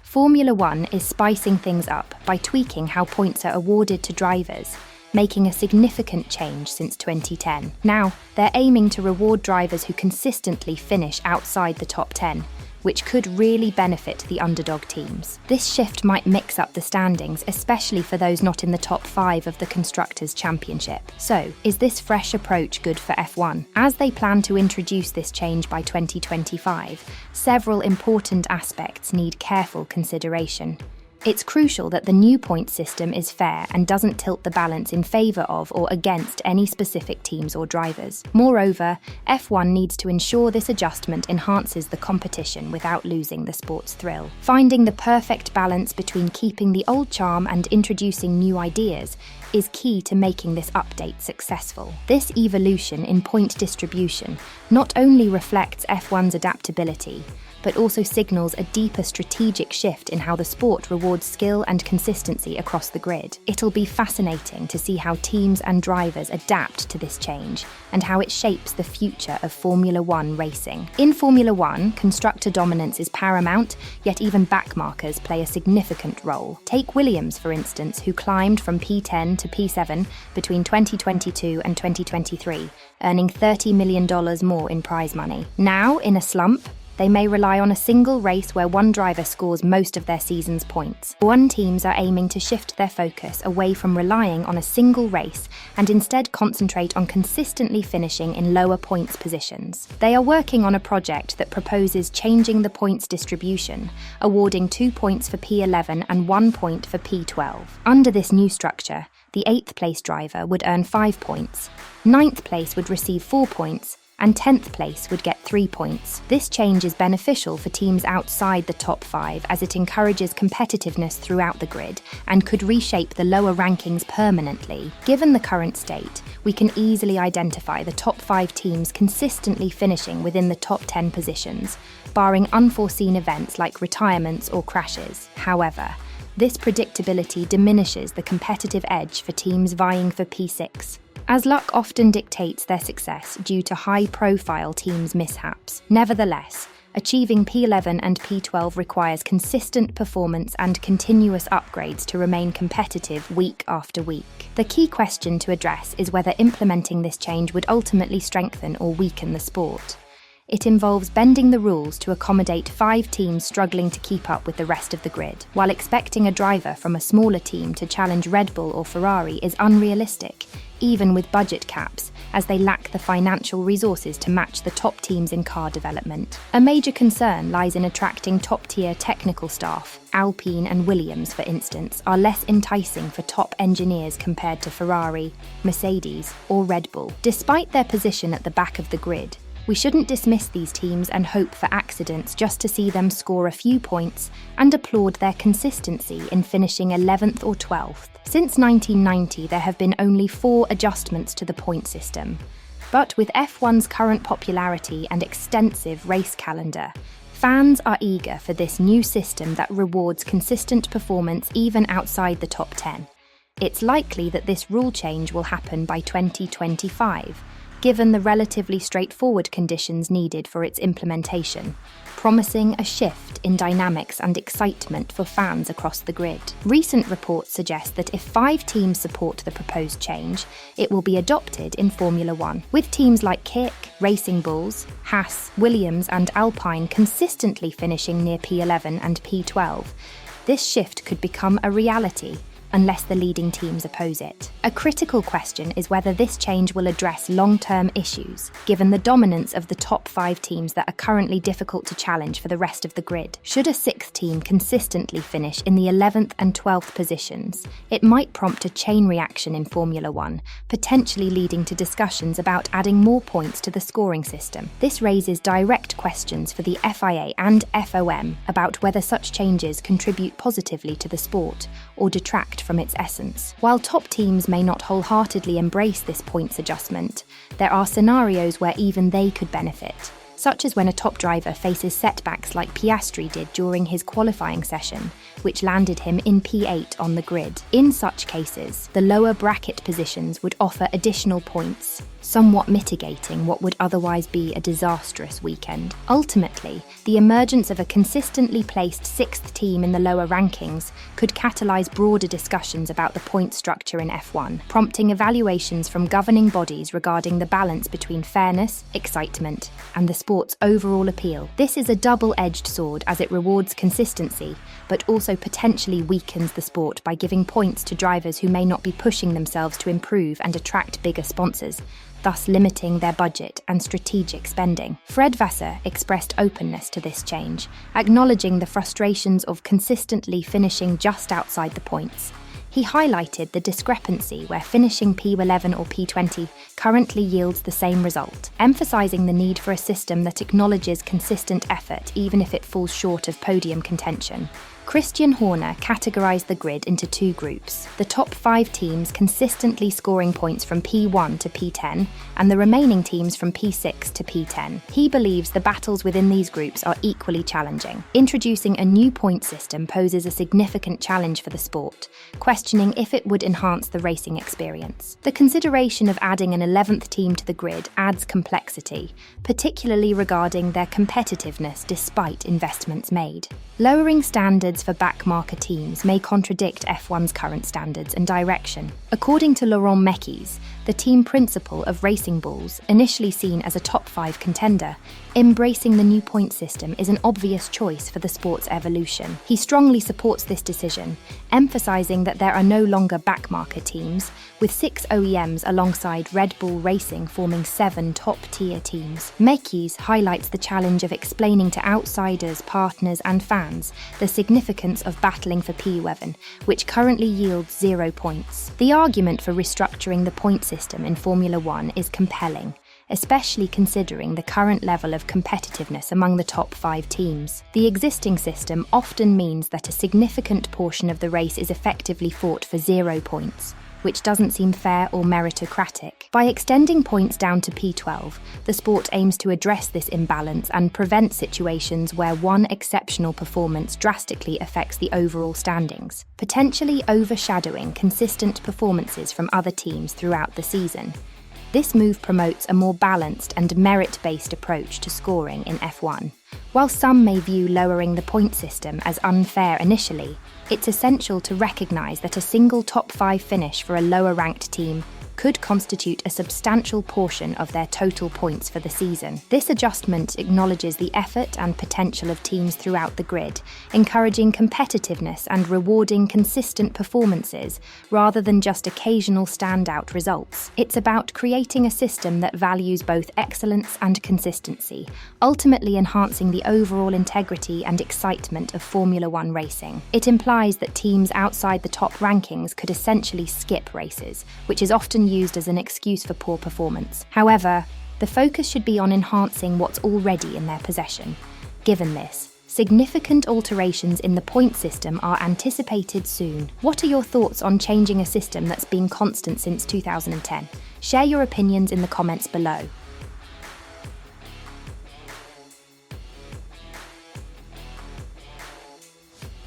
Formula One is spicing things up by tweaking how points are awarded to drivers, making a significant change since 2010. Now, they're aiming to reward drivers who consistently finish outside the top 10, which could really benefit the underdog teams. This shift might mix up the standings, especially for those not in the top 5 of the Constructors' Championship. So, is this fresh approach good for F1? As they plan to introduce this change by 2025, several important aspects need careful consideration. It's crucial that the new point system is fair and doesn't tilt the balance in favour of or against any specific teams or drivers. Moreover, F1 needs to ensure this adjustment enhances the competition without losing the sport's thrill. Finding the perfect balance between keeping the old charm and introducing new ideas is key to making this update successful. This evolution in point distribution not only reflects F1's adaptability, but also signals a deeper strategic shift in how the sport rewards skill and consistency across the grid. It'll be fascinating to see how teams and drivers adapt to this change and how it shapes the future of Formula One racing. In Formula One, constructor dominance is paramount, yet even backmarkers play a significant role. Take Williams, for instance, who climbed from P10 to P7 between 2022 and 2023, earning $30 million more in prize money. Now, in a slump, they may rely on a single race where one driver scores most of their season's points. F1 teams are aiming to shift their focus away from relying on a single race and instead concentrate on consistently finishing in lower points positions. They are working on a project that proposes changing the points distribution, awarding 2 points for P11 and 1 point for P12. Under this new structure, the 8th place driver would earn 5 points, 9th place would receive 4 points, and 10th place would get 3 points. This change is beneficial for teams outside the top 5 as it encourages competitiveness throughout the grid and could reshape the lower rankings permanently. Given the current state, we can easily identify the top 5 teams consistently finishing within the top 10 positions, barring unforeseen events like retirements or crashes. However, this predictability diminishes the competitive edge for teams vying for P6, as luck often dictates their success due to high-profile teams' mishaps. Nevertheless, achieving P11 and P12 requires consistent performance and continuous upgrades to remain competitive week after week. The key question to address is whether implementing this change would ultimately strengthen or weaken the sport. It involves bending the rules to accommodate 5 teams struggling to keep up with the rest of the grid. While expecting a driver from a smaller team to challenge Red Bull or Ferrari is unrealistic, even with budget caps, as they lack the financial resources to match the top teams in car development. A major concern lies in attracting top-tier technical staff. Alpine and Williams, for instance, are less enticing for top engineers compared to Ferrari, Mercedes, or Red Bull. Despite their position at the back of the grid, we shouldn't dismiss these teams and hope for accidents just to see them score a few points and applaud their consistency in finishing 11th or 12th. Since 1990, there have been only 4 adjustments to the point system. But with F1's current popularity and extensive race calendar, fans are eager for this new system that rewards consistent performance even outside the top 10. It's likely that this rule change will happen by 2025, given the relatively straightforward conditions needed for its implementation, promising a shift in dynamics and excitement for fans across the grid. Recent reports suggest that if 5 teams support the proposed change, it will be adopted in Formula One. With teams like Kick, Racing Bulls, Haas, Williams and Alpine consistently finishing near P11 and P12, this shift could become a reality, unless the leading teams oppose it. A critical question is whether this change will address long-term issues, given the dominance of the top 5 teams that are currently difficult to challenge for the rest of the grid. Should a 6th team consistently finish in the 11th and 12th positions, it might prompt a chain reaction in Formula One, potentially leading to discussions about adding more points to the scoring system. This raises direct questions for the FIA and FOM about whether such changes contribute positively to the sport or detract from its essence. While top teams may not wholeheartedly embrace this points adjustment, there are scenarios where even they could benefit. such as when a top driver faces setbacks like Piastri did during his qualifying session, which landed him in P8 on the grid. In such cases, the lower bracket positions would offer additional points, somewhat mitigating what would otherwise be a disastrous weekend. Ultimately, the emergence of a consistently placed sixth team in the lower rankings could catalyse broader discussions about the point structure in F1, prompting evaluations from governing bodies regarding the balance between fairness, excitement, and the sport's overall appeal. This is a double-edged sword as it rewards consistency, but also potentially weakens the sport by giving points to drivers who may not be pushing themselves to improve and attract bigger sponsors, thus limiting their budget and strategic spending. Fred Vasseur expressed openness to this change, acknowledging the frustrations of consistently finishing just outside the points. He highlighted the discrepancy where finishing P11 or P20 currently yields the same result, emphasizing the need for a system that acknowledges consistent effort even if it falls short of podium contention. Christian Horner categorized the grid into two groups, the top 5 teams consistently scoring points from P1 to P10, and the remaining teams from P6 to P10. He believes the battles within these groups are equally challenging. Introducing a new point system poses a significant challenge for the sport, questioning if it would enhance the racing experience. The consideration of adding an 11th team to the grid adds complexity, particularly regarding their competitiveness despite investments made. Lowering standards for backmarker teams may contradict F1's current standards and direction. According to Laurent Mekies, the team principal of Racing Bulls, initially seen as a top 5 contender, embracing the new point system is an obvious choice for the sport's evolution. He strongly supports this decision, emphasizing that there are no longer backmarker teams, with 6 OEMs alongside Red Bull Racing forming 7 top-tier teams. Mekies highlights the challenge of explaining to outsiders, partners and fans the significance of battling for P11, which currently yields 0 points. The argument for restructuring the point system in Formula One is compelling, especially considering the current level of competitiveness among the top 5 teams. The existing system often means that a significant portion of the race is effectively fought for 0 points, which doesn't seem fair or meritocratic. By extending points down to P12, the sport aims to address this imbalance and prevent situations where one exceptional performance drastically affects the overall standings, potentially overshadowing consistent performances from other teams throughout the season. This move promotes a more balanced and merit-based approach to scoring in F1. While some may view lowering the point system as unfair initially, it's essential to recognise that a single top 5 finish for a lower-ranked team could constitute a substantial portion of their total points for the season. This adjustment acknowledges the effort and potential of teams throughout the grid, encouraging competitiveness and rewarding consistent performances rather than just occasional standout results. It's about creating a system that values both excellence and consistency, ultimately enhancing the overall integrity and excitement of Formula One racing. It implies that teams outside the top rankings could essentially skip races, which is often used as an excuse for poor performance. However, the focus should be on enhancing what's already in their possession. Given this, significant alterations in the point system are anticipated soon. What are your thoughts on changing a system that's been constant since 2010? Share your opinions in the comments below.